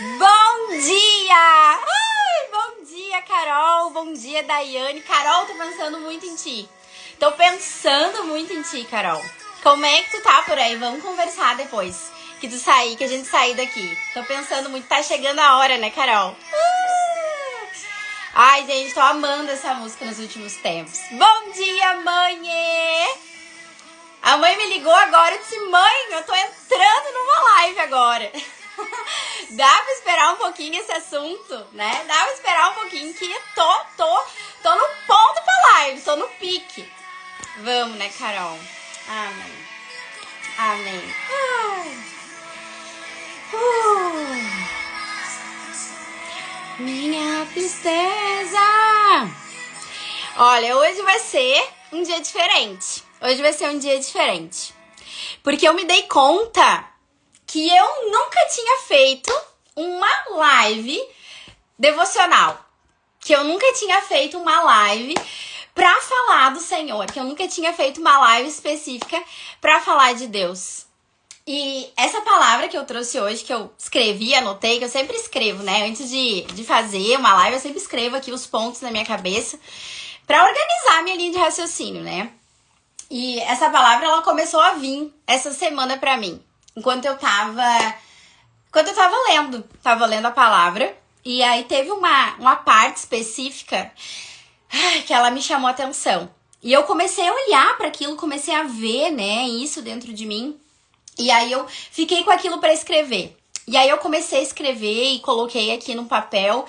Bom dia! Ai, bom dia, Carol. Bom dia, Daiane. Carol, tô pensando muito em ti. Tô pensando muito em ti, Carol. Como é que tu tá por aí? Vamos conversar depois que a gente sair daqui. Tô pensando muito, tá chegando a hora, né, Carol? Ai, gente, tô amando essa música nos últimos tempos. Bom dia, mãe! A mãe me ligou agora e disse, mãe, eu tô entrando numa live agora. Dá pra esperar um pouquinho esse assunto, né? Dá pra esperar um pouquinho que tô no ponto pra live, tô no pique. Vamos, né, Carol? Amém. Amém. Minha tristeza. Olha, hoje vai ser um dia diferente. Porque eu me dei conta que eu nunca tinha feito uma live devocional. Que eu nunca tinha feito uma live pra falar do Senhor. Que eu nunca tinha feito uma live específica pra falar de Deus. E essa palavra que eu trouxe hoje, que eu escrevi, anotei, que eu sempre escrevo, né? Antes de fazer uma live, eu sempre escrevo aqui os pontos na minha cabeça pra organizar a minha linha de raciocínio, né? E essa palavra, ela começou a vir essa semana pra mim. Enquanto eu tava lendo a palavra. E aí teve uma parte específica que ela me chamou a atenção. E eu comecei a olhar pra aquilo, comecei a ver, né, isso dentro de mim. E aí eu fiquei com aquilo pra escrever. E aí eu comecei a escrever e coloquei aqui num papel.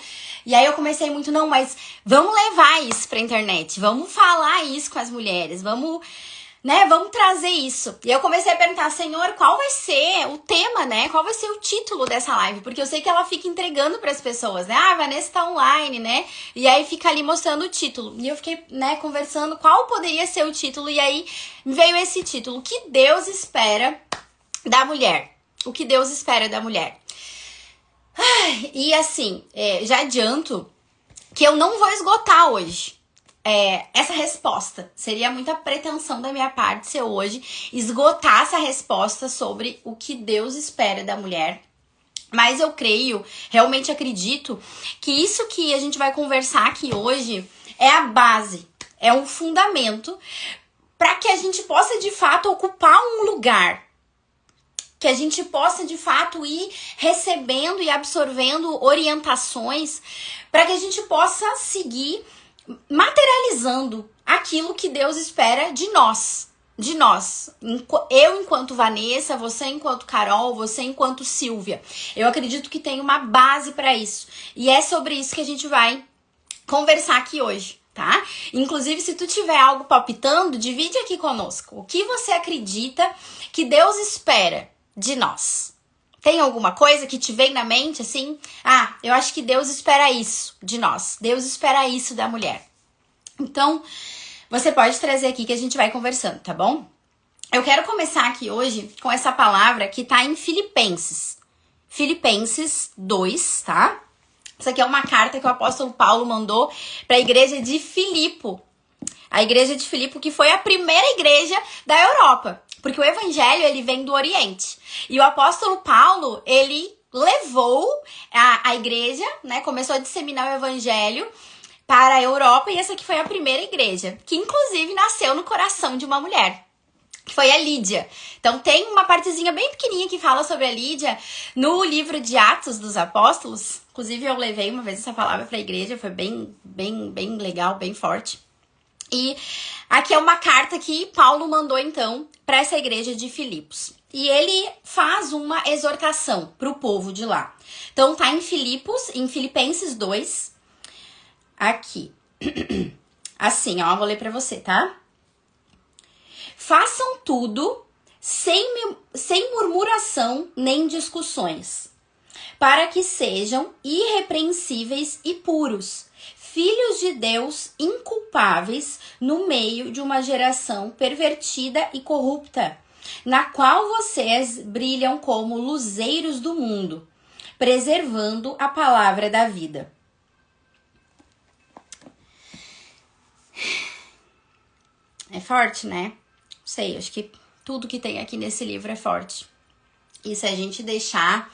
E aí eu comecei muito, não, mas vamos levar isso pra internet. Vamos falar isso com as mulheres. Vamos trazer isso. E eu comecei a perguntar, Senhor, qual vai ser o tema, né? Qual vai ser o título dessa live? Porque eu sei que ela fica entregando pras pessoas, né? Ah, a Vanessa tá online, né? E aí fica ali mostrando o título. E eu fiquei, né, conversando qual poderia ser o título. E aí veio esse título, o que Deus espera da mulher. O que Deus espera da mulher. E assim, já adianto que eu não vou esgotar hoje essa resposta. Seria muita pretensão da minha parte se eu hoje esgotar essa resposta sobre o que Deus espera da mulher. Mas eu creio, realmente acredito, que isso que a gente vai conversar aqui hoje é a base, é um fundamento para que a gente possa de fato ocupar um lugar. Que a gente possa, de fato, ir recebendo e absorvendo orientações para que a gente possa seguir materializando aquilo que Deus espera de nós. De nós. Eu enquanto Vanessa, você enquanto Carol, você enquanto Silvia. Eu acredito que tem uma base para isso. E é sobre isso que a gente vai conversar aqui hoje. Tá? Inclusive, se tu tiver algo palpitando, divide aqui conosco. O que você acredita que Deus espera de nós? Tem alguma coisa que te vem na mente assim? Ah, eu acho que Deus espera isso de nós. Deus espera isso da mulher. Então, você pode trazer aqui que a gente vai conversando, tá bom? Eu quero começar aqui hoje com essa palavra que tá em Filipenses. Filipenses 2, tá? Isso aqui é uma carta que o apóstolo Paulo mandou para a igreja de Filipo. A igreja de Filipo, que foi a primeira igreja da Europa. Porque o evangelho, ele vem do Oriente. E o apóstolo Paulo, ele levou a igreja, né? Começou a disseminar o evangelho para a Europa. E essa aqui foi a primeira igreja. Que, inclusive, nasceu no coração de uma mulher. Que foi a Lídia. Então, tem uma partezinha bem pequenininha que fala sobre a Lídia no livro de Atos dos Apóstolos. Inclusive, eu levei uma vez essa palavra para a igreja. Foi bem legal, bem forte. E aqui é uma carta que Paulo mandou, então, para essa igreja de Filipos. E ele faz uma exortação para o povo de lá. Então, tá em Filipenses 2. Aqui. Assim, ó, vou ler para você, tá? Façam tudo sem murmuração nem discussões, para que sejam irrepreensíveis e puros, filhos de Deus inculpáveis no meio de uma geração pervertida e corrupta, na qual vocês brilham como luzeiros do mundo, preservando a palavra da vida. É forte, né? Sei, acho que tudo que tem aqui nesse livro é forte. E se a gente deixar,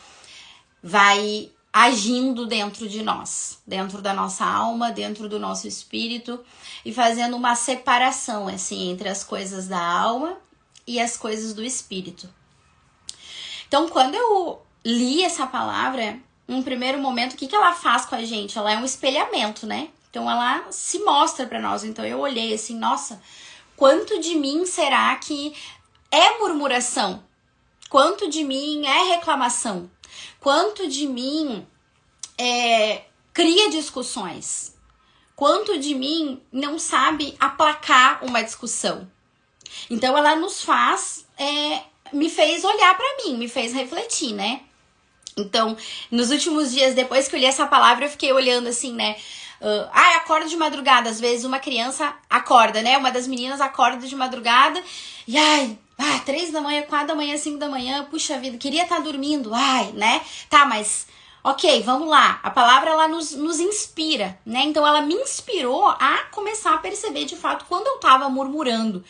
vai agindo dentro de nós, dentro da nossa alma, dentro do nosso espírito, e fazendo uma separação assim entre as coisas da alma e as coisas do espírito. Então, quando eu li essa palavra, num primeiro momento, o que ela faz com a gente? Ela é um espelhamento, né? Então, ela se mostra para nós. Então, eu olhei assim, nossa, quanto de mim será que é murmuração? Quanto de mim é reclamação? Quanto de mim cria discussões? Quanto de mim não sabe aplacar uma discussão? Então, ela nos faz, me fez olhar pra mim, me fez refletir, né? Então, nos últimos dias, depois que eu li essa palavra, eu fiquei olhando assim, né? Acorda de madrugada. Às vezes uma criança acorda, né? Uma das meninas acorda de madrugada e 3 da manhã, 4 da manhã, 5 da manhã, puxa vida, queria estar dormindo, né? Tá, mas ok, vamos lá. A palavra, ela nos inspira, né? Então, ela me inspirou a começar a perceber, de fato, quando eu tava murmurando,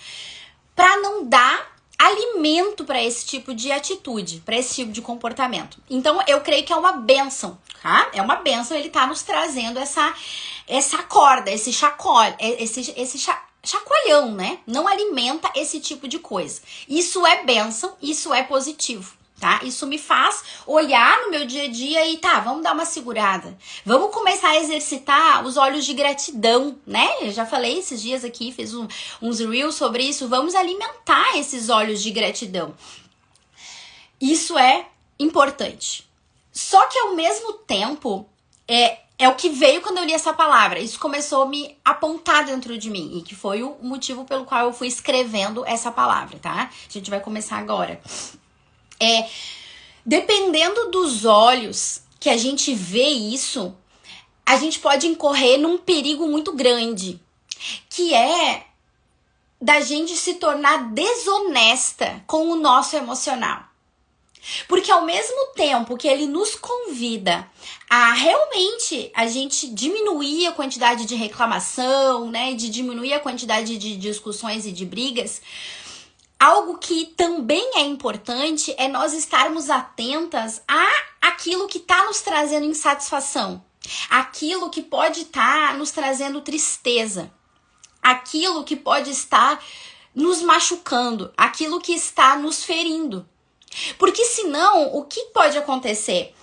pra não dar alimento para esse tipo de atitude, para esse tipo de comportamento. Então, eu creio que é uma bênção, tá? É uma bênção ele tá nos trazendo essa corda, esse chacoalhão, né? Não alimenta esse tipo de coisa. Isso é bênção, isso é positivo. Tá? Isso me faz olhar no meu dia a dia e vamos dar uma segurada. Vamos começar a exercitar os olhos de gratidão, né? Eu já falei esses dias aqui, fiz uns reels sobre isso. Vamos alimentar esses olhos de gratidão. Isso é importante. Só que ao mesmo tempo, é o que veio quando eu li essa palavra. Isso começou a me apontar dentro de mim. E que foi o motivo pelo qual eu fui escrevendo essa palavra, tá? A gente vai começar agora. Dependendo dos olhos que a gente vê isso, a gente pode incorrer num perigo muito grande, que é da gente se tornar desonesta com o nosso emocional. Porque ao mesmo tempo que ele nos convida a realmente a gente diminuir a quantidade de reclamação, né, de diminuir a quantidade de discussões e de brigas, algo que também é importante é nós estarmos atentas àquilo que está nos trazendo insatisfação, aquilo que pode estar nos trazendo tristeza, aquilo que pode estar nos machucando, aquilo que está nos ferindo. Porque senão, o que pode acontecer?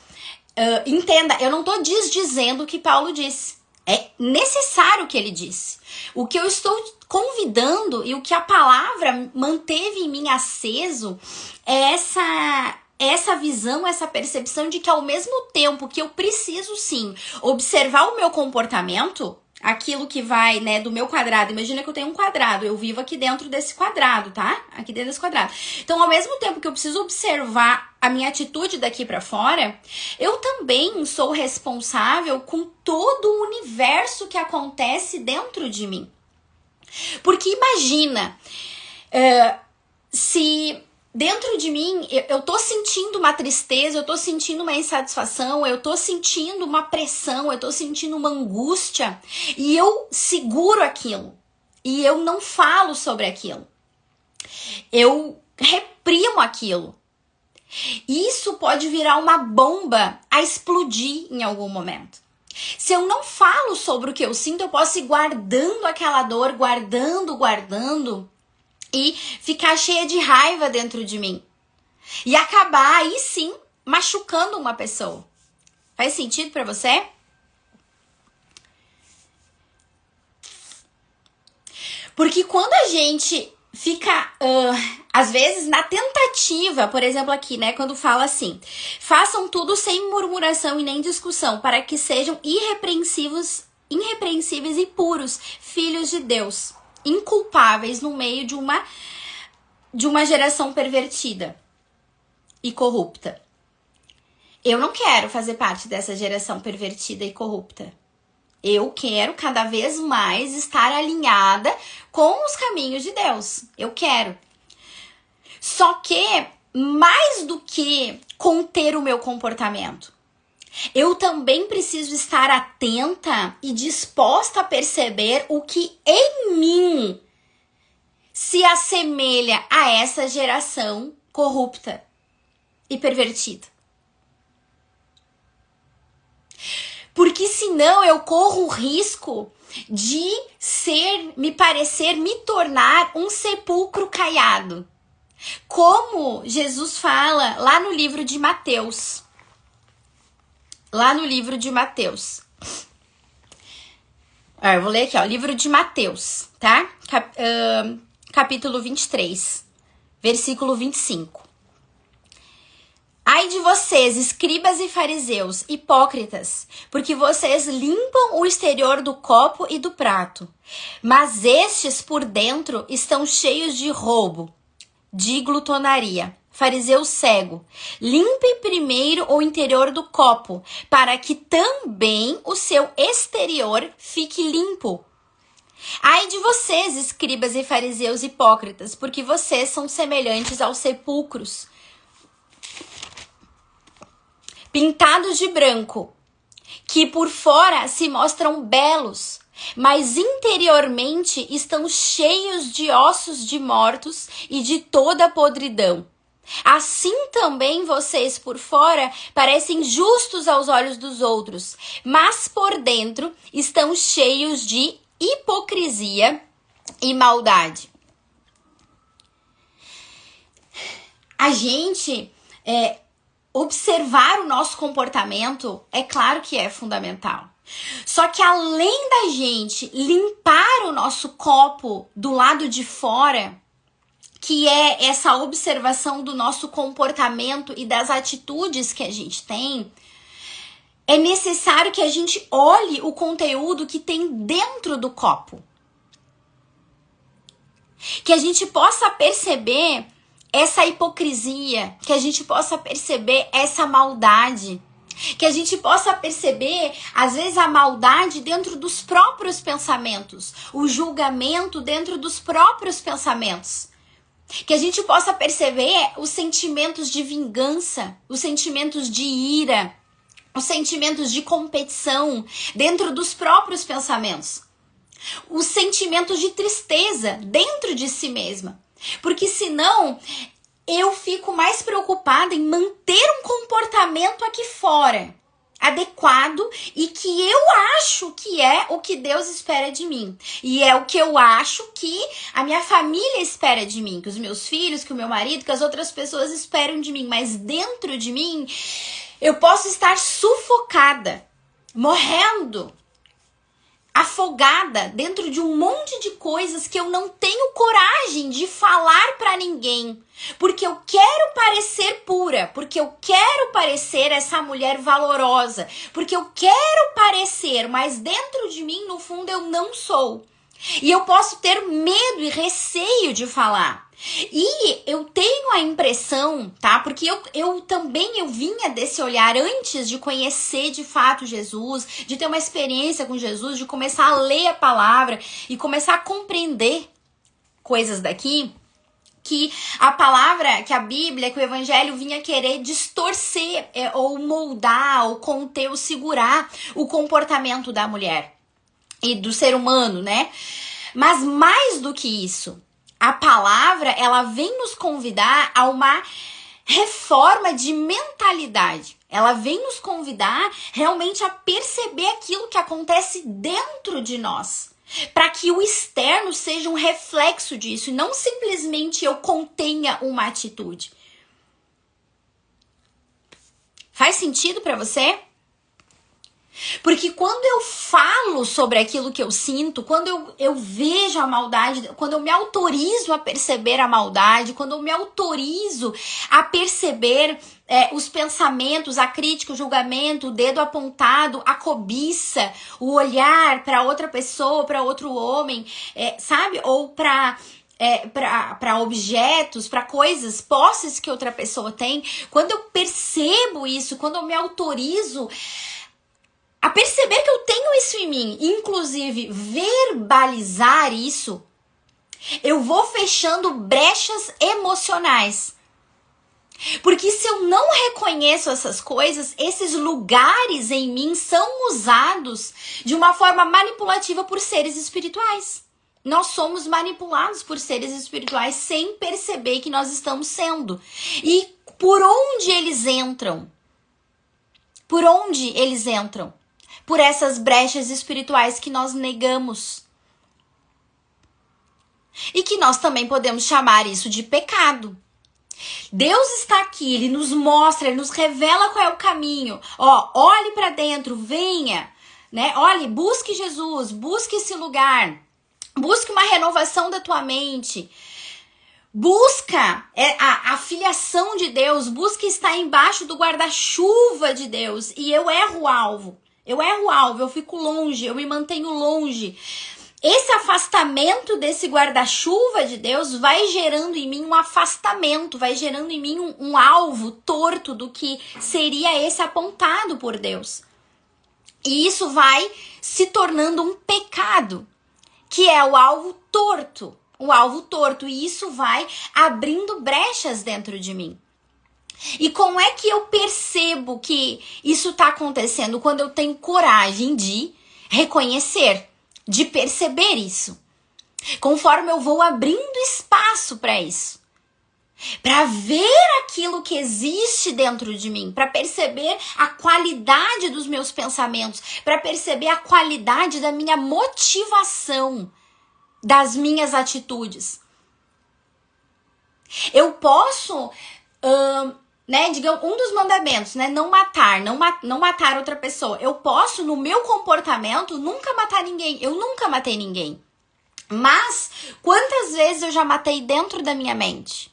Entenda, eu não estou desdizendo o que Paulo disse. É necessário o que ele disse. O que eu estou convidando e o que a palavra manteve em mim aceso é essa visão, essa percepção de que ao mesmo tempo que eu preciso sim observar o meu comportamento, aquilo que vai, né, do meu quadrado. Imagina que eu tenho um quadrado, eu vivo aqui dentro desse quadrado, tá? Aqui dentro desse quadrado. Então, ao mesmo tempo que eu preciso observar a minha atitude daqui pra fora, eu também sou responsável com todo o universo que acontece dentro de mim. Porque imagina, se dentro de mim eu tô sentindo uma tristeza, eu tô sentindo uma insatisfação, eu tô sentindo uma pressão, eu tô sentindo uma angústia, e eu seguro aquilo, e eu não falo sobre aquilo, eu reprimo aquilo. Isso pode virar uma bomba a explodir em algum momento. Se eu não falo sobre o que eu sinto, eu posso ir guardando aquela dor, guardando, e ficar cheia de raiva dentro de mim. E acabar, aí sim, machucando uma pessoa. Faz sentido pra você? Porque quando a gente fica, às vezes, na tentativa, por exemplo aqui, né, quando fala assim, façam tudo sem murmuração e nem discussão, para que sejam irrepreensíveis e puros, filhos de Deus, inculpáveis no meio de uma geração pervertida e corrupta. Eu não quero fazer parte dessa geração pervertida e corrupta. Eu quero cada vez mais estar alinhada com os caminhos de Deus. Eu quero. Só que, mais do que conter o meu comportamento, eu também preciso estar atenta e disposta a perceber o que em mim se assemelha a essa geração corrupta e pervertida. Porque senão eu corro o risco de me tornar um sepulcro caiado. Como Jesus fala lá no livro de Mateus. Eu vou ler aqui, ó, livro de Mateus, tá? Capítulo 23, versículo 25. Ai de vocês, escribas e fariseus, hipócritas, porque vocês limpam o exterior do copo e do prato, mas estes por dentro estão cheios de roubo, de glutonaria. Fariseu cego, limpe primeiro o interior do copo, para que também o seu exterior fique limpo. Ai de vocês, escribas e fariseus hipócritas, porque vocês são semelhantes aos sepulcros, pintados de branco, que por fora se mostram belos, mas interiormente estão cheios de ossos de mortos e de toda a podridão. Assim também vocês por fora parecem justos aos olhos dos outros, mas por dentro estão cheios de hipocrisia e maldade. A gente observar o nosso comportamento, é claro que é fundamental. Só que além da gente limpar o nosso copo do lado de fora, que é essa observação do nosso comportamento e das atitudes que a gente tem, é necessário que a gente olhe o conteúdo que tem dentro do copo. Que a gente possa perceber essa hipocrisia, que a gente possa perceber essa maldade, que a gente possa perceber, às vezes, a maldade dentro dos próprios pensamentos, o julgamento dentro dos próprios pensamentos. Que a gente possa perceber os sentimentos de vingança, os sentimentos de ira, os sentimentos de competição dentro dos próprios pensamentos. Os sentimentos de tristeza dentro de si mesma. Porque senão eu fico mais preocupada em manter um comportamento aqui fora adequado e que eu acho que é o que Deus espera de mim. E é o que eu acho que a minha família espera de mim, que os meus filhos, que o meu marido, que as outras pessoas esperam de mim. Mas dentro de mim, eu posso estar sufocada, morrendo, afogada dentro de um monte de coisas que eu não tenho coragem de falar pra ninguém. Porque eu quero parecer pura, porque eu quero parecer essa mulher valorosa, porque eu quero parecer, mas dentro de mim, no fundo, eu não sou. E eu posso ter medo e receio de falar. E eu tenho a impressão, tá? Porque eu também vinha desse olhar antes de conhecer de fato Jesus, de ter uma experiência com Jesus, de começar a ler a palavra e começar a compreender coisas daqui, que a palavra, que a Bíblia, que o Evangelho vinha querer distorcer ou moldar, ou conter, ou segurar o comportamento da mulher e do ser humano, né? Mas mais do que isso, a palavra, ela vem nos convidar a uma reforma de mentalidade. Ela vem nos convidar realmente a perceber aquilo que acontece dentro de nós, para que o externo seja um reflexo disso e não simplesmente eu contenha uma atitude. Faz sentido para você? Porque quando eu falo sobre aquilo que eu sinto, quando eu vejo a maldade, quando eu me autorizo a perceber a maldade, quando eu me autorizo a perceber os pensamentos, a crítica, o julgamento, o dedo apontado, a cobiça, o olhar para outra pessoa, para outro homem, sabe? Ou para objetos, para coisas, posses que outra pessoa tem. Quando eu percebo isso, quando eu me autorizo a perceber que eu tenho isso em mim, inclusive verbalizar isso, eu vou fechando brechas emocionais. Porque se eu não reconheço essas coisas, esses lugares em mim são usados de uma forma manipulativa por seres espirituais. Nós somos manipulados por seres espirituais sem perceber que nós estamos sendo. E por onde eles entram? Por onde eles entram? Por essas brechas espirituais que nós negamos. E que nós também podemos chamar isso de pecado. Deus está aqui, Ele nos mostra, Ele nos revela qual é o caminho. Ó, olhe para dentro, venha, né? Olhe, busque Jesus, busque esse lugar. Busque uma renovação da tua mente. Busca a filiação de Deus. Busque estar embaixo do guarda-chuva de Deus. E eu erro o alvo. Eu fico longe, eu me mantenho longe. Esse afastamento desse guarda-chuva de Deus vai gerando em mim um afastamento, vai gerando em mim um alvo torto do que seria esse apontado por Deus. E isso vai se tornando um pecado, que é o alvo torto. E isso vai abrindo brechas dentro de mim. E como é que eu percebo que isso está acontecendo? Quando eu tenho coragem de reconhecer, de perceber isso. Conforme eu vou abrindo espaço para isso. Para ver aquilo que existe dentro de mim. Para perceber a qualidade dos meus pensamentos. Para perceber a qualidade da minha motivação. Das minhas atitudes. Eu posso... digamos, um dos mandamentos, né? Não matar outra pessoa. Eu posso, no meu comportamento, nunca matar ninguém. Eu nunca matei ninguém. Mas, quantas vezes eu já matei dentro da minha mente?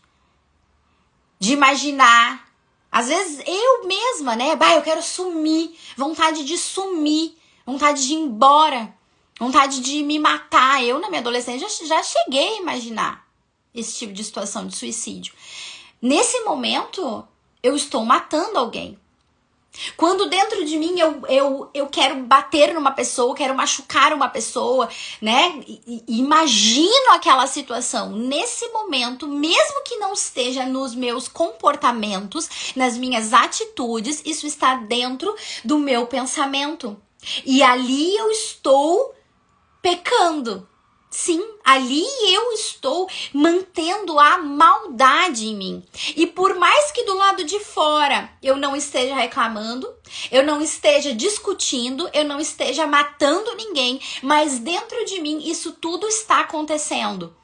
De imaginar. Às vezes, eu mesma, né? Eu quero sumir. Vontade de sumir. Vontade de ir embora. Vontade de me matar. Eu, na minha adolescência, já cheguei a imaginar esse tipo de situação de suicídio. Nesse momento... eu estou matando alguém. Quando dentro de mim eu quero bater numa pessoa, quero machucar uma pessoa, né? E imagino aquela situação. Nesse momento, mesmo que não esteja nos meus comportamentos, nas minhas atitudes, isso está dentro do meu pensamento. E ali eu estou pecando. Sim, ali eu estou mantendo a maldade em mim. E por mais que do lado de fora eu não esteja reclamando, eu não esteja discutindo, eu não esteja matando ninguém, mas dentro de mim isso tudo está acontecendo.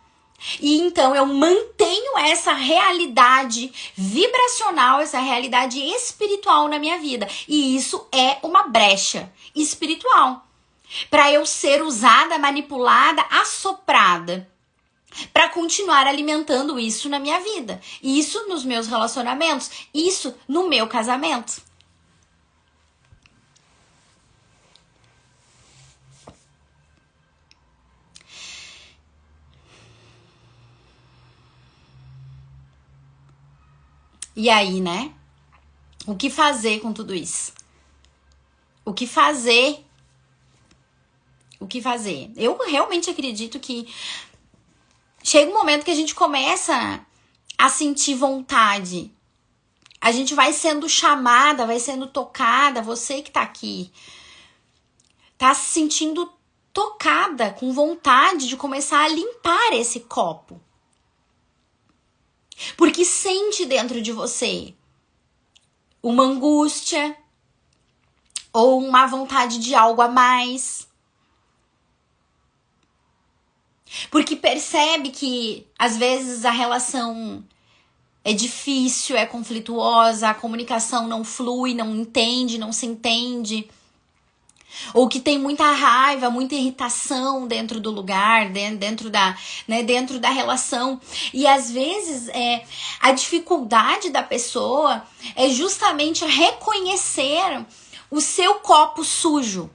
E então eu mantenho essa realidade vibracional, essa realidade espiritual na minha vida. E isso é uma brecha espiritual. Para eu ser usada, manipulada, assoprada. Para continuar alimentando isso na minha vida. Isso nos meus relacionamentos. Isso no meu casamento. E aí, né? O que fazer com tudo isso? O que fazer? Eu realmente acredito que chega um momento que a gente começa a sentir vontade. A gente vai sendo chamada, vai sendo tocada. Você que tá aqui, tá se sentindo tocada, com vontade de começar a limpar esse copo. Porque sente dentro de você uma angústia ou uma vontade de algo a mais. Porque percebe que, às vezes, a relação é difícil, é conflituosa, a comunicação não flui, não entende, não se entende. Ou que tem muita raiva, muita irritação dentro do lugar, dentro da relação. E, às vezes, a dificuldade da pessoa é justamente reconhecer o seu copo sujo.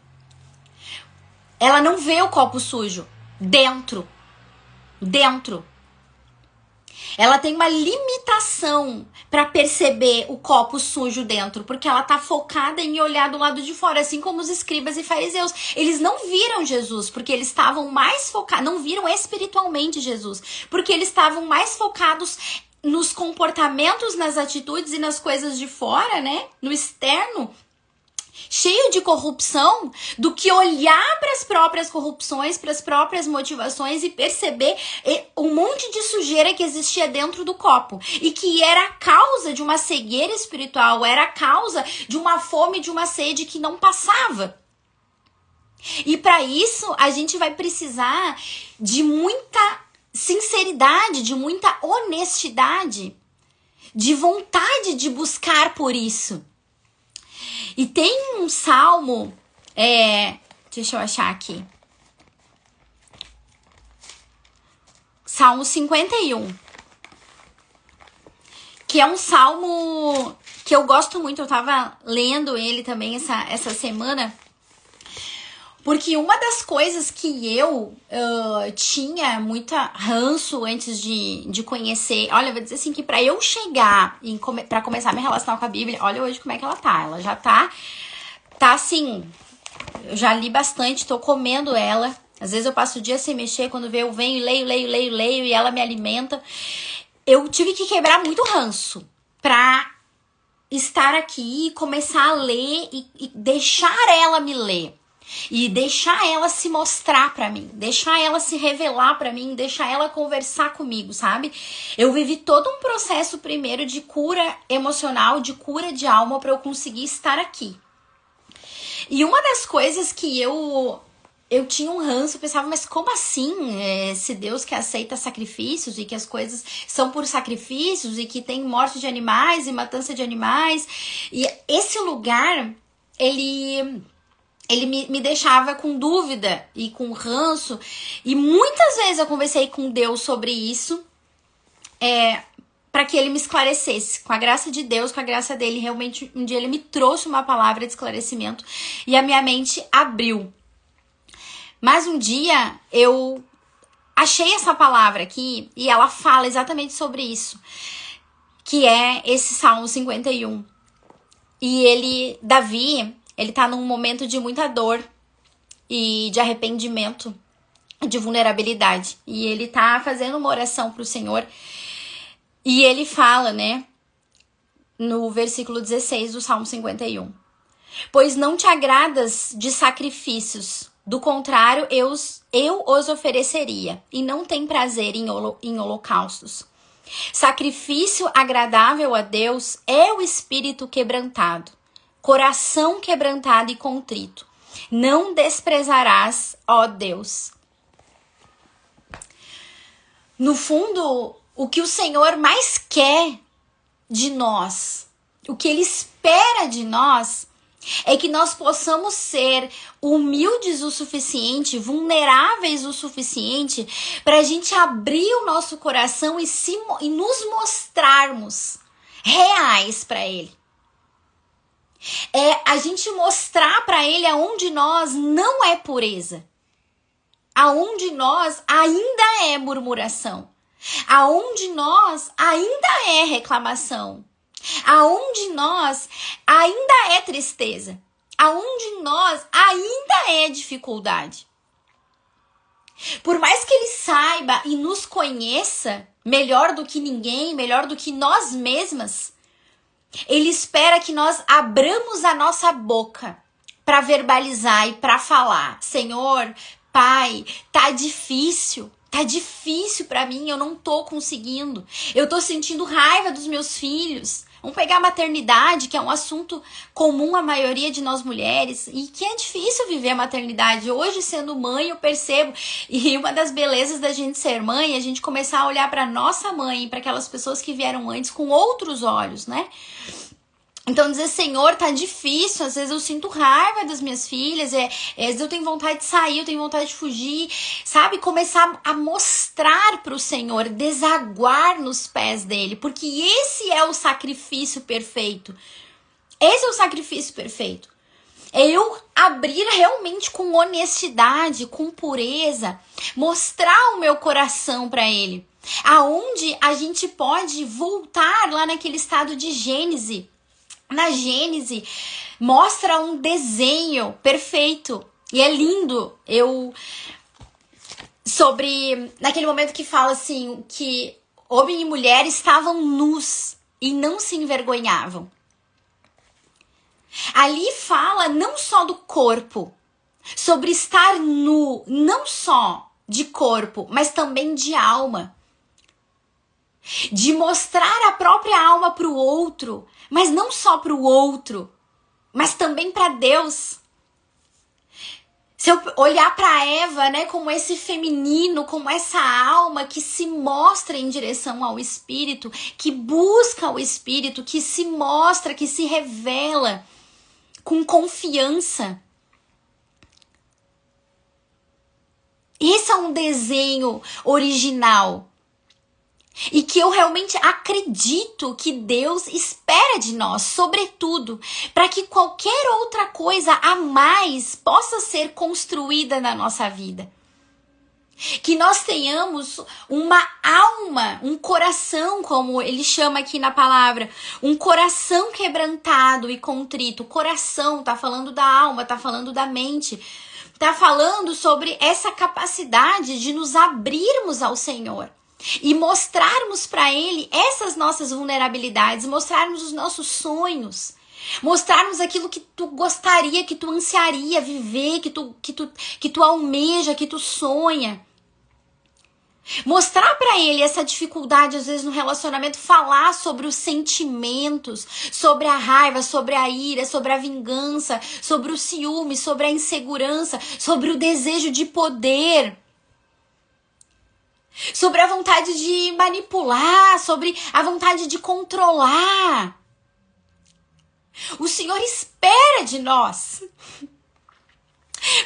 Ela não vê o copo sujo. Dentro. Ela tem uma limitação para perceber o copo sujo dentro, porque ela tá focada em olhar do lado de fora, assim como os escribas e fariseus. Eles não viram Jesus, porque eles estavam mais focados, não viram espiritualmente Jesus, porque eles estavam mais focados nos comportamentos, nas atitudes e nas coisas de fora, né? No externo. cheio de corrupção, do que olhar para as próprias corrupções, para as próprias motivações e perceber um monte de sujeira que existia dentro do copo e que era a causa de uma cegueira espiritual, era a causa de uma fome, de uma sede que não passava. E para isso a gente vai precisar de muita sinceridade, de muita honestidade, de vontade de buscar por isso. E tem um salmo, deixa eu achar aqui. Salmo 51. Que é um salmo que eu gosto muito, eu tava lendo ele também essa semana. Porque uma das coisas que eu tinha muita ranço antes de conhecer... Olha, eu vou dizer assim que pra eu chegar pra começar a me relacionar com a Bíblia... Olha hoje como é que ela tá. Ela já tá assim... Eu já li bastante, tô comendo ela. Às vezes eu passo o dia sem mexer, quando vê eu venho e leio e ela me alimenta. Eu tive que quebrar muito ranço pra estar aqui e começar a ler e deixar ela me ler. E deixar ela se mostrar pra mim, deixar ela se revelar pra mim, deixar ela conversar comigo, sabe? Eu vivi todo um processo primeiro de cura emocional, de cura de alma pra eu conseguir estar aqui. E uma das coisas que eu tinha um ranço, eu pensava, mas como assim? Se Deus que aceita sacrifícios e que as coisas são por sacrifícios e que tem morte de animais e matança de animais. E esse lugar, ele me deixava com dúvida e com ranço. E muitas vezes eu conversei com Deus sobre isso, para que ele me esclarecesse. Com a graça de Deus, com a graça dele, realmente um dia ele me trouxe uma palavra de esclarecimento e a minha mente abriu. Mas um dia eu achei essa palavra aqui e ela fala exatamente sobre isso, que é esse Salmo 51. E Davi... Ele tá num momento de muita dor e de arrependimento, de vulnerabilidade. E ele tá fazendo uma oração pro Senhor. E ele fala, né, no versículo 16 do Salmo 51. Pois não te agradas de sacrifícios, do contrário, eu os ofereceria. E não tem prazer em holocaustos. Sacrifício agradável a Deus é o espírito quebrantado. Coração quebrantado e contrito. Não desprezarás, ó Deus. No fundo, o que o Senhor mais quer de nós, o que Ele espera de nós, é que nós possamos ser humildes o suficiente, vulneráveis o suficiente, para a gente abrir o nosso coração e nos mostrarmos reais para Ele. A gente mostrar para ele aonde nós não é pureza, aonde nós ainda é murmuração, aonde nós ainda é reclamação, aonde nós ainda é tristeza, aonde nós ainda é dificuldade. Por mais que ele saiba e nos conheça melhor do que ninguém, melhor do que nós mesmas, ele espera que nós abramos a nossa boca para verbalizar e para falar. Senhor, Pai, tá difícil para mim, eu não tô conseguindo. Eu tô sentindo raiva dos meus filhos. Vamos pegar a maternidade, que é um assunto comum à maioria de nós mulheres, e que é difícil viver a maternidade. Hoje, sendo mãe, eu percebo, e uma das belezas da gente ser mãe é a gente começar a olhar para nossa mãe, para aquelas pessoas que vieram antes com outros olhos, né? Então dizer, Senhor, tá difícil, às vezes eu sinto raiva das minhas filhas, às vezes eu tenho vontade de sair, eu tenho vontade de fugir, sabe? Começar a mostrar pro Senhor, desaguar nos pés dele, porque esse é o sacrifício perfeito. Esse é o sacrifício perfeito. É eu abrir realmente com honestidade, com pureza, mostrar o meu coração para ele. Aonde a gente pode voltar lá naquele estado de Gênese. Na Gênese, mostra um desenho perfeito. E é lindo. Naquele momento que fala assim, que homem e mulher estavam nus e não se envergonhavam. Ali fala não só do corpo, sobre estar nu, não só de corpo, mas também de alma. De mostrar a própria alma para o outro, mas não só para o outro, mas também para Deus. Se eu olhar para Eva, né, como esse feminino, como essa alma que se mostra em direção ao Espírito, que busca o Espírito, que se mostra, que se revela com confiança. Esse é um desenho original. E que eu realmente acredito que Deus espera de nós, sobretudo, para que qualquer outra coisa a mais possa ser construída na nossa vida. Que nós tenhamos uma alma, um coração, como ele chama aqui na palavra, um coração quebrantado e contrito. Coração, tá falando da alma, tá falando da mente, tá falando sobre essa capacidade de nos abrirmos ao Senhor. E mostrarmos para Ele essas nossas vulnerabilidades, mostrarmos os nossos sonhos, mostrarmos aquilo que tu gostaria, que tu ansiaria viver, que tu almeja, que tu sonha. Mostrar para Ele essa dificuldade, às vezes, no relacionamento, falar sobre os sentimentos, sobre a raiva, sobre a ira, sobre a vingança, sobre o ciúme, sobre a insegurança, sobre o desejo de poder, sobre a vontade de manipular, sobre a vontade de controlar. O Senhor espera de nós.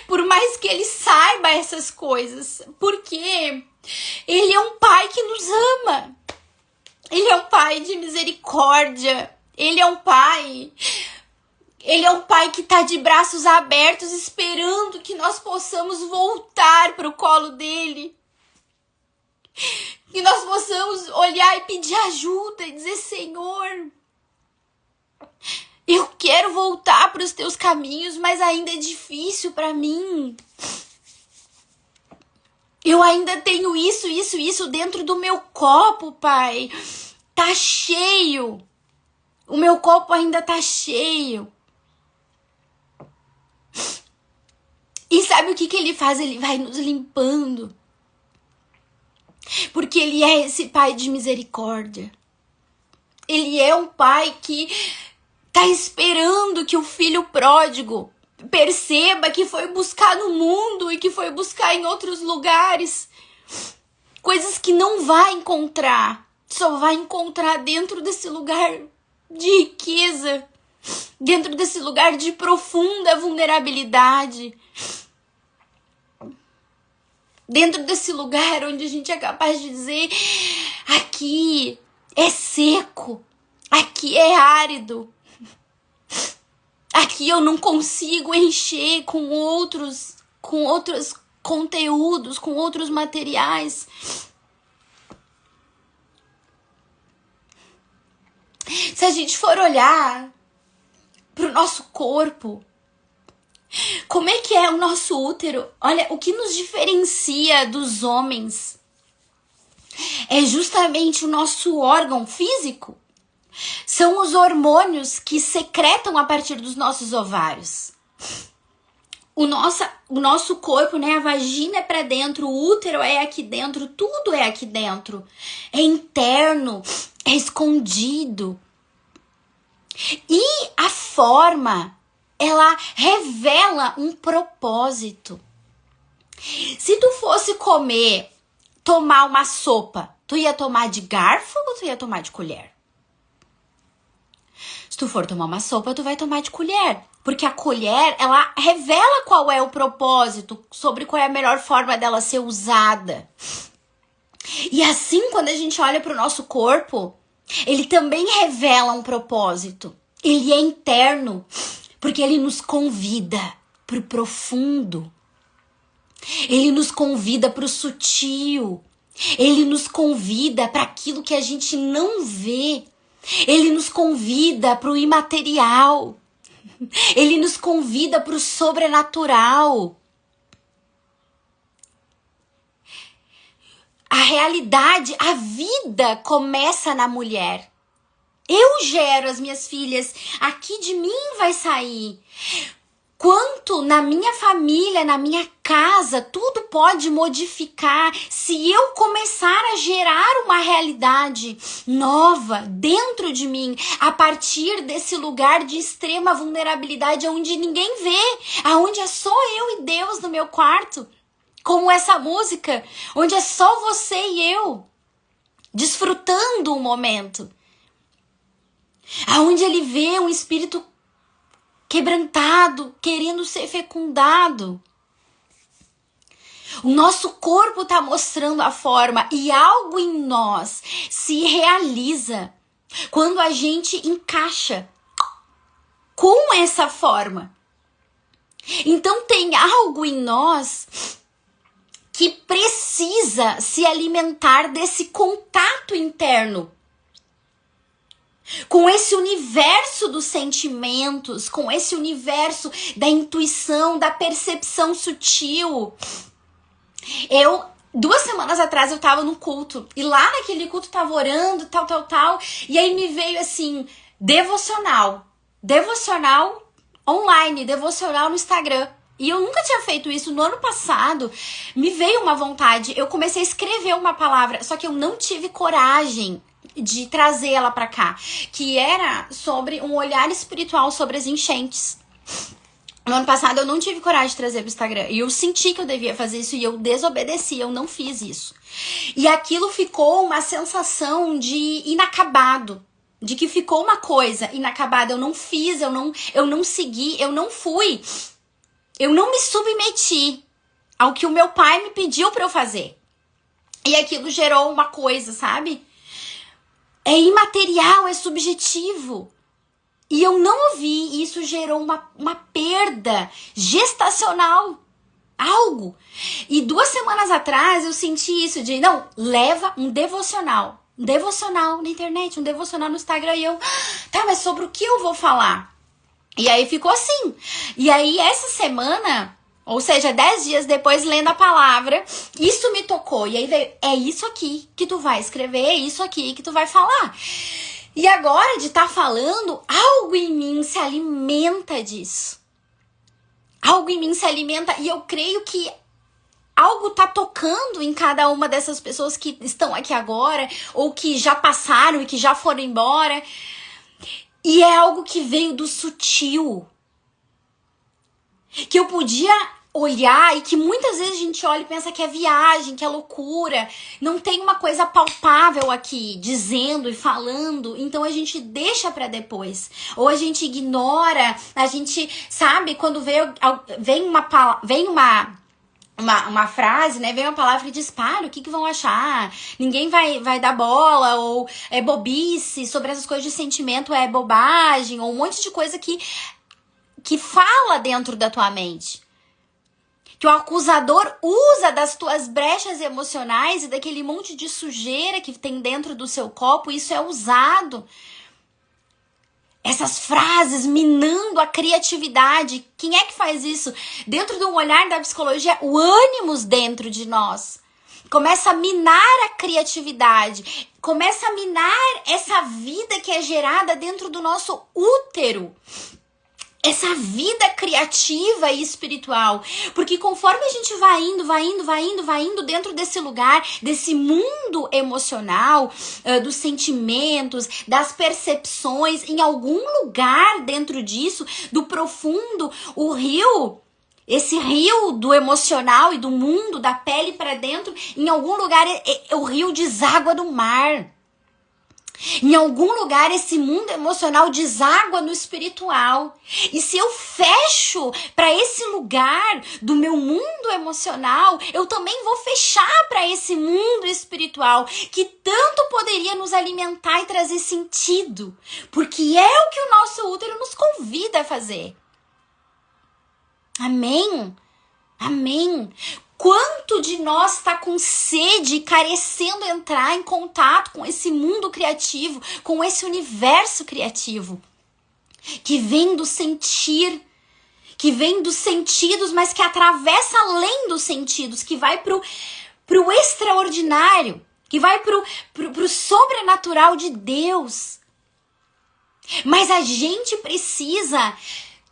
Por mais que Ele saiba essas coisas. Porque Ele é um Pai que nos ama. Ele é um Pai de misericórdia. Ele é um Pai que está de braços abertos esperando que nós possamos voltar para o colo dele. Que nós possamos olhar e pedir ajuda e dizer: Senhor, eu quero voltar para os teus caminhos, mas ainda é difícil para mim. Eu ainda tenho isso dentro do meu copo, Pai. Tá cheio. O meu copo ainda tá cheio. E sabe o que ele faz? Ele vai nos limpando. Porque Ele é esse Pai de misericórdia. Ele é um Pai que tá esperando que o filho pródigo perceba que foi buscar no mundo e que foi buscar em outros lugares coisas que não vai encontrar. Só vai encontrar dentro desse lugar de riqueza, dentro desse lugar de profunda vulnerabilidade. Dentro desse lugar onde a gente é capaz de dizer: aqui é seco, aqui é árido, aqui eu não consigo encher com outros conteúdos, com outros materiais. Se a gente for olhar para o nosso corpo, como é que é o nosso útero? Olha, o que nos diferencia dos homens é justamente o nosso órgão físico. São os hormônios que secretam a partir dos nossos ovários. O nosso corpo, né? A vagina é para dentro, o útero é aqui dentro, tudo é aqui dentro. É interno, é escondido. E a forma, ela revela um propósito. Se tu fosse tomar uma sopa, tu ia tomar de garfo ou tu ia tomar de colher? Se tu for tomar uma sopa, tu vai tomar de colher. Porque a colher, ela revela qual é o propósito, sobre qual é a melhor forma dela ser usada. E assim, quando a gente olha para o nosso corpo, ele também revela um propósito. Ele é interno, porque ele nos convida para o profundo. Ele nos convida para o sutil. Ele nos convida para aquilo que a gente não vê. Ele nos convida para o imaterial. Ele nos convida para o sobrenatural. A realidade, a vida começa na mulher. Eu gero as minhas filhas, aqui de mim vai sair. Quanto na minha família, na minha casa, tudo pode modificar se eu começar a gerar uma realidade nova dentro de mim, a partir desse lugar de extrema vulnerabilidade, onde ninguém vê, aonde é só eu e Deus no meu quarto, como essa música, onde é só você e eu, desfrutando o momento, aonde ele vê um espírito quebrantado, querendo ser fecundado. O nosso corpo está mostrando a forma e algo em nós se realiza quando a gente encaixa com essa forma. Então tem algo em nós que precisa se alimentar desse contato interno com esse universo dos sentimentos, com esse universo da intuição, da percepção sutil. 2 semanas atrás eu tava no culto, e lá naquele culto tava orando, tal, e aí me veio assim, devocional online, devocional no Instagram. E eu nunca tinha feito isso. No ano passado, me veio uma vontade, eu comecei a escrever uma palavra, só que eu não tive coragem de trazer ela pra cá, que era sobre um olhar espiritual sobre as enchentes. No ano passado eu não tive coragem de trazer pro Instagram, e eu senti que eu devia fazer isso, e eu desobedeci, eu não fiz isso. E aquilo ficou uma sensação de inacabado, de que ficou uma coisa inacabada, eu não fiz, eu não segui, eu não fui, eu não me submeti ao que o meu pai me pediu pra eu fazer. E aquilo gerou uma coisa, sabe? É imaterial, é subjetivo. E eu não ouvi, e isso gerou uma perda gestacional. Algo. E 2 semanas atrás eu senti isso de, não, leva um devocional. Um devocional na internet, um devocional no Instagram. E eu, tá, mas sobre o que eu vou falar? E aí ficou assim. E aí essa semana, ou seja, 10 dias depois, lendo a palavra, isso me tocou. E aí veio, é isso aqui que tu vai escrever, é isso aqui que tu vai falar. E agora de estar falando, algo em mim se alimenta disso. Algo em mim se alimenta, e eu creio que algo tá tocando em cada uma dessas pessoas que estão aqui agora, ou que já passaram e que já foram embora. E é algo que veio do sutil. Que eu podia olhar e que muitas vezes a gente olha e pensa que é viagem, que é loucura. Não tem uma coisa palpável aqui, dizendo e falando. Então a gente deixa pra depois. Ou a gente ignora, a gente, sabe, quando vem uma frase, né? Vem uma palavra e diz, para, o que vão achar? Ninguém vai dar bola, ou é bobice, sobre essas coisas de sentimento é bobagem, ou um monte de coisa que fala dentro da tua mente. Que o acusador usa das tuas brechas emocionais e daquele monte de sujeira que tem dentro do seu copo, isso é usado. Essas frases minando a criatividade. Quem é que faz isso? Dentro de um olhar da psicologia, o ânimos dentro de nós. Começa a minar a criatividade. Começa a minar essa vida que é gerada dentro do nosso útero. Essa vida criativa e espiritual. Porque conforme a gente vai indo dentro desse lugar, desse mundo emocional, dos sentimentos, das percepções, em algum lugar dentro disso, do profundo, o rio, esse rio do emocional e do mundo, da pele para dentro, em algum lugar o rio deságua do mar. Em algum lugar esse mundo emocional deságua no espiritual. E se eu fecho para esse lugar do meu mundo emocional, eu também vou fechar para esse mundo espiritual, que tanto poderia nos alimentar e trazer sentido. Porque é o que o nosso útero nos convida a fazer. Amém? Amém? Quanto de nós está com sede e carecendo entrar em contato com esse mundo criativo, com esse universo criativo, que vem do sentir, que vem dos sentidos, mas que atravessa além dos sentidos, que vai pro extraordinário, que vai pro sobrenatural de Deus. Mas a gente precisa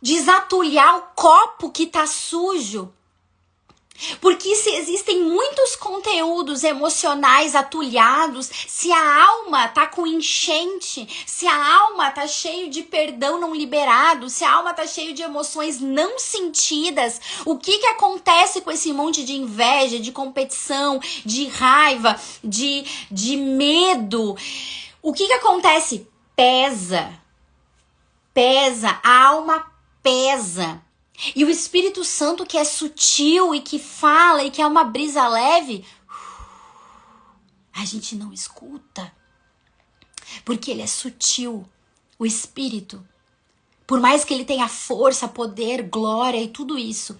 desatulhar o copo que tá sujo. Porque se existem muitos conteúdos emocionais atulhados, se a alma tá com enchente, se a alma tá cheio de perdão não liberado, se a alma tá cheio de emoções não sentidas, o que acontece com esse monte de inveja, de competição, de raiva, de medo? O que acontece? Pesa, a alma pesa. E o Espírito Santo, que é sutil e que fala e que é uma brisa leve, a gente não escuta. Porque ele é sutil, o Espírito. Por mais que ele tenha força, poder, glória e tudo isso.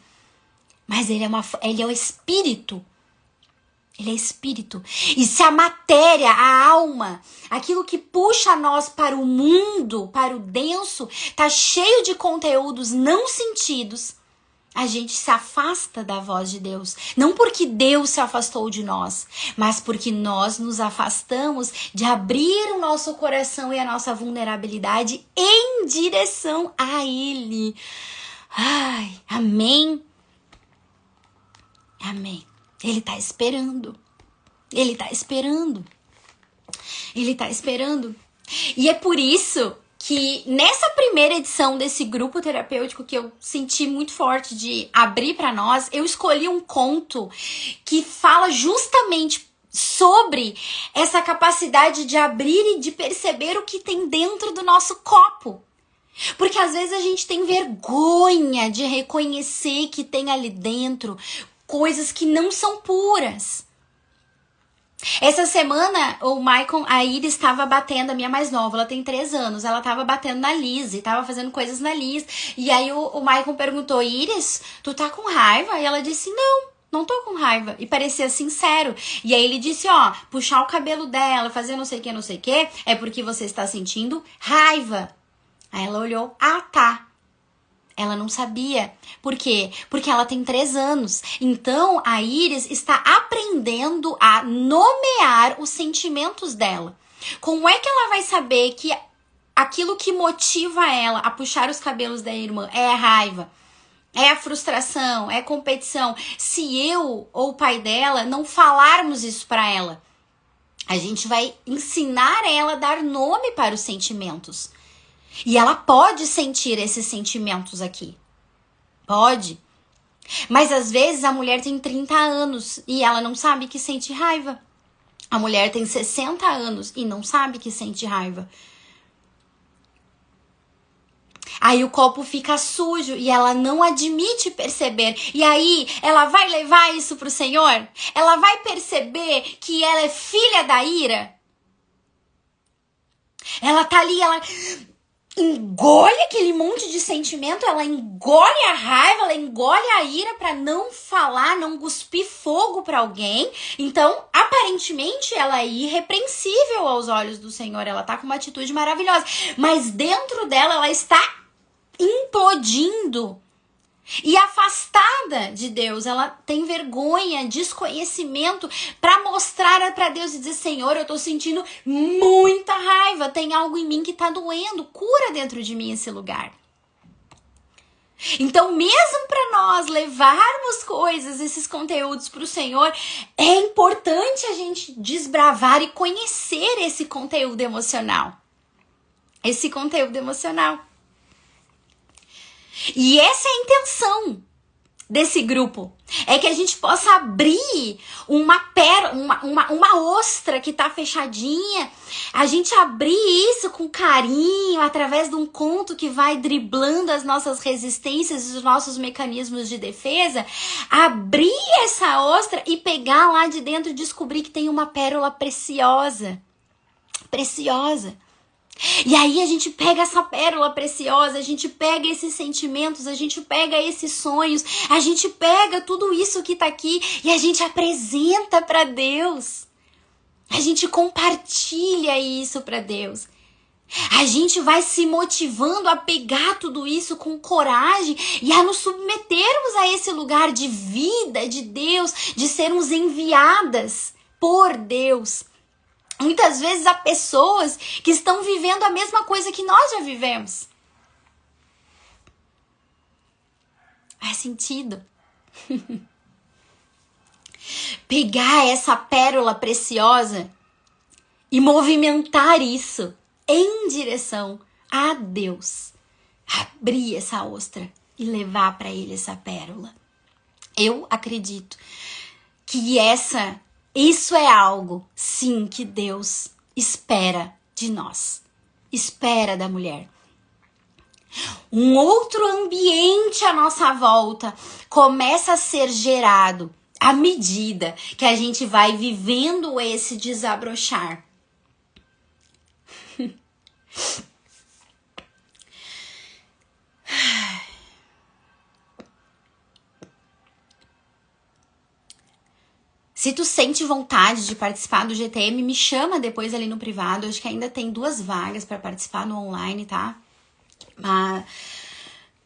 Mas ele é o Espírito. Ele é Espírito. E se a matéria, a alma, aquilo que puxa nós para o mundo, para o denso, tá cheio de conteúdos não sentidos, a gente se afasta da voz de Deus. Não porque Deus se afastou de nós, mas porque nós nos afastamos de abrir o nosso coração e a nossa vulnerabilidade em direção a Ele. Ai, amém. Amém. Ele tá esperando. Ele tá esperando. Ele tá esperando. E é por isso que nessa primeira edição desse grupo terapêutico que eu senti muito forte de abrir para nós, eu escolhi um conto que fala justamente sobre essa capacidade de abrir e de perceber o que tem dentro do nosso copo. Porque às vezes a gente tem vergonha de reconhecer que tem ali dentro coisas que não são puras. Essa semana, a Iris estava batendo, a minha mais nova, ela tem 3 anos, ela estava batendo na Liz, estava fazendo coisas na Liz. E aí o Maicon perguntou, Iris, tu tá com raiva? E ela disse, não tô com raiva. E parecia sincero. E aí ele disse, puxar o cabelo dela, fazer não sei o que, é porque você está sentindo raiva. Aí ela olhou, tá. Ela não sabia. Por quê? Porque ela tem 3 anos. Então, a Iris está aprendendo a nomear os sentimentos dela. Como é que ela vai saber que aquilo que motiva ela a puxar os cabelos da irmã é a raiva, é a frustração, é a competição, se eu ou o pai dela não falarmos isso para ela? A gente vai ensinar ela a dar nome para os sentimentos. E ela pode sentir esses sentimentos aqui. Pode. Mas às vezes a mulher tem 30 anos e ela não sabe que sente raiva. A mulher tem 60 anos e não sabe que sente raiva. Aí o copo fica sujo e ela não admite perceber. E aí ela vai levar isso pro Senhor? Ela vai perceber que ela é filha da ira? Ela tá ali, ela engole aquele monte de sentimento, ela engole a raiva, ela engole a ira para não falar, não cuspir fogo para alguém. Então, aparentemente, ela é irrepreensível aos olhos do Senhor, ela tá com uma atitude maravilhosa, mas dentro dela ela está implodindo. E afastada de Deus, ela tem vergonha, desconhecimento para mostrar para Deus e dizer, Senhor, eu tô sentindo muita raiva, tem algo em mim que tá doendo, cura dentro de mim esse lugar. Então, mesmo para nós levarmos coisas, esses conteúdos para o Senhor, é importante a gente desbravar e conhecer esse conteúdo emocional. Esse conteúdo emocional. E essa é a intenção desse grupo. É que a gente possa abrir uma ostra que tá fechadinha. A gente abrir isso com carinho, através de um conto que vai driblando as nossas resistências e os nossos mecanismos de defesa. Abrir essa ostra e pegar lá de dentro e descobrir que tem uma pérola preciosa. Preciosa. E aí a gente pega essa pérola preciosa, a gente pega esses sentimentos, a gente pega esses sonhos, a gente pega tudo isso que tá aqui e a gente apresenta para Deus. A gente compartilha isso para Deus. A gente vai se motivando a pegar tudo isso com coragem e a nos submetermos a esse lugar de vida de Deus, de sermos enviadas por Deus. Muitas vezes há pessoas que estão vivendo a mesma coisa que nós já vivemos. Faz sentido. Pegar essa pérola preciosa e movimentar isso em direção a Deus. Abrir essa ostra e levar para ele essa pérola. Eu acredito que isso é algo, sim, que Deus espera de nós. Espera da mulher. Um outro ambiente à nossa volta começa a ser gerado à medida que a gente vai vivendo esse desabrochar. Se tu sente vontade de participar do GTM, me chama depois ali no privado. Acho que ainda tem 2 vagas para participar no online, tá? Mas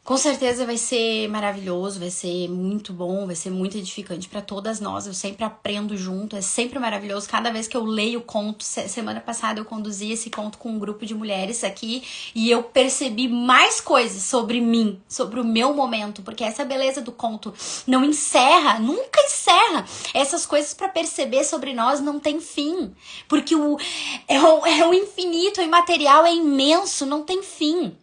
com certeza vai ser maravilhoso, vai ser muito bom, vai ser muito edificante para todas nós. Eu sempre aprendo junto, é sempre maravilhoso. Cada vez que eu leio o conto, semana passada eu conduzi esse conto com um grupo de mulheres aqui e eu percebi mais coisas sobre mim, sobre o meu momento, porque essa beleza do conto não encerra, nunca encerra. Essas coisas para perceber sobre nós não tem fim, porque é o infinito, o imaterial é imenso, não tem fim.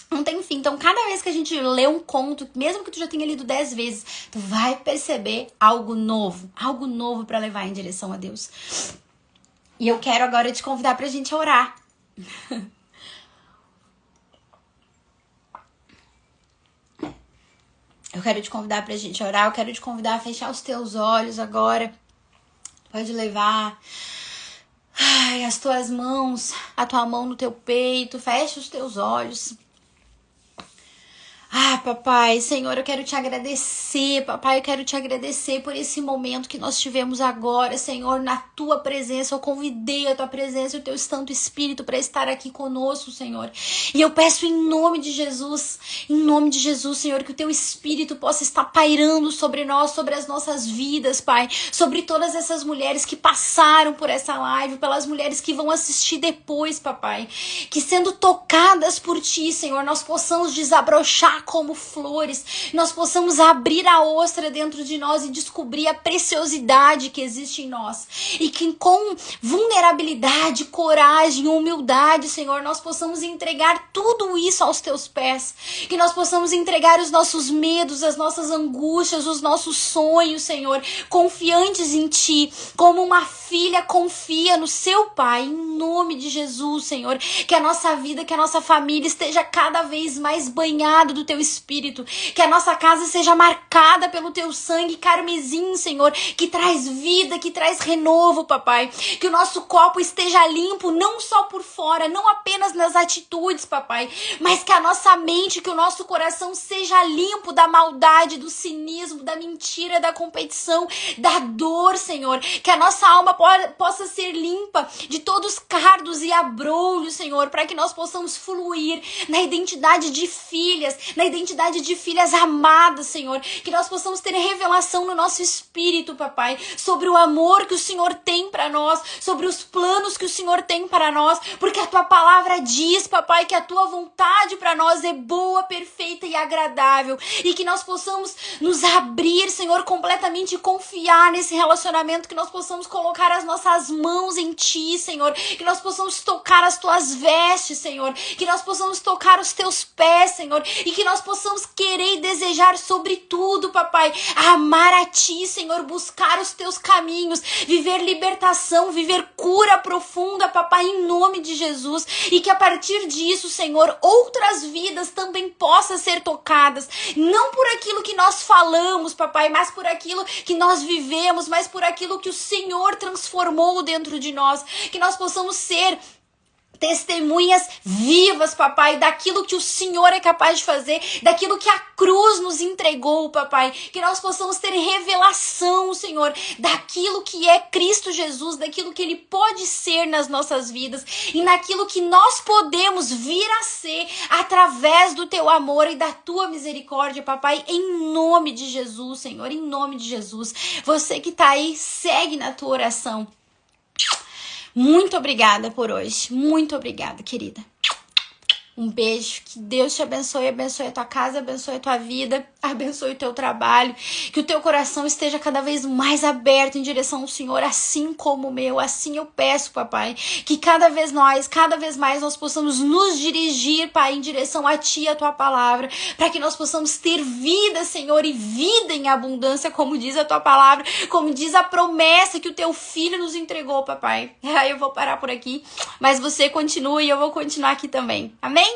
Não tem fim. Então, cada vez que a gente lê um conto, mesmo que tu já tenha lido 10 vezes, tu vai perceber algo novo para levar em direção a Deus. E eu quero agora te convidar pra gente orar. Eu quero te convidar pra gente orar, eu quero te convidar a fechar os teus olhos agora. Pode levar as tuas mãos, a tua mão no teu peito, fecha os teus olhos. Papai, Senhor, eu quero te agradecer, papai, eu quero te agradecer por esse momento que nós tivemos agora, Senhor, na tua presença. Eu convidei a tua presença e o teu Santo Espírito para estar aqui conosco, Senhor. E eu peço em nome de Jesus, Senhor, que o teu Espírito possa estar pairando sobre nós, sobre as nossas vidas, Pai, sobre todas essas mulheres que passaram por essa live, pelas mulheres que vão assistir depois, papai, que sendo tocadas por ti, Senhor, nós possamos desabrochar como flores, nós possamos abrir a ostra dentro de nós e descobrir a preciosidade que existe em nós, e que com vulnerabilidade, coragem, humildade, Senhor, nós possamos entregar tudo isso aos teus pés, que nós possamos entregar os nossos medos, as nossas angústias, os nossos sonhos, Senhor, confiantes em ti, como uma filha confia no seu pai, em nome de Jesus, Senhor, que a nossa vida, que a nossa família esteja cada vez mais banhado do teu Espírito, que a nossa casa seja marcada pelo teu sangue carmesim, Senhor, que traz vida, que traz renovo, papai, que o nosso copo esteja limpo, não só por fora, não apenas nas atitudes, papai, mas que a nossa mente, que o nosso coração seja limpo da maldade, do cinismo, da mentira, da competição, da dor, Senhor, que a nossa alma possa ser limpa de todos os cardos e abrolhos, Senhor, para que nós possamos fluir na identidade de filhas, na identidade de filhas amadas, Senhor, que nós possamos ter revelação no nosso espírito, papai, sobre o amor que o Senhor tem para nós, sobre os planos que o Senhor tem para nós, porque a tua palavra diz, papai, que a tua vontade para nós é boa, perfeita e agradável, e que nós possamos nos abrir, Senhor, completamente e confiar nesse relacionamento, que nós possamos colocar as nossas mãos em ti, Senhor, que nós possamos tocar as tuas vestes, Senhor, que nós possamos tocar os teus pés, Senhor, e que nós possamos querer e desejar sobre tudo, papai, amar a ti, Senhor, buscar os teus caminhos, viver libertação, viver cura profunda, papai, em nome de Jesus, e que a partir disso, Senhor, outras vidas também possam ser tocadas, não por aquilo que nós falamos, papai, mas por aquilo que nós vivemos, mas por aquilo que o Senhor transformou dentro de nós, que nós possamos ser testemunhas vivas, papai, daquilo que o Senhor é capaz de fazer, daquilo que a cruz nos entregou, papai, que nós possamos ter revelação, Senhor, daquilo que é Cristo Jesus, daquilo que Ele pode ser nas nossas vidas e naquilo que nós podemos vir a ser através do Teu amor e da Tua misericórdia, papai, em nome de Jesus, Senhor, em nome de Jesus. Você que tá aí, segue na tua oração. Muito obrigada por hoje. Muito obrigada, querida. Um beijo, que Deus te abençoe a tua casa, abençoe a tua vida, abençoe o teu trabalho, que o teu coração esteja cada vez mais aberto em direção ao Senhor, assim como o meu, assim eu peço, papai, que cada vez mais nós possamos nos dirigir, pai, em direção a ti, a tua palavra, para que nós possamos ter vida, Senhor, e vida em abundância, como diz a tua palavra, como diz a promessa que o teu filho nos entregou, papai. Aí eu vou parar por aqui, mas você continua e eu vou continuar aqui também. Amém?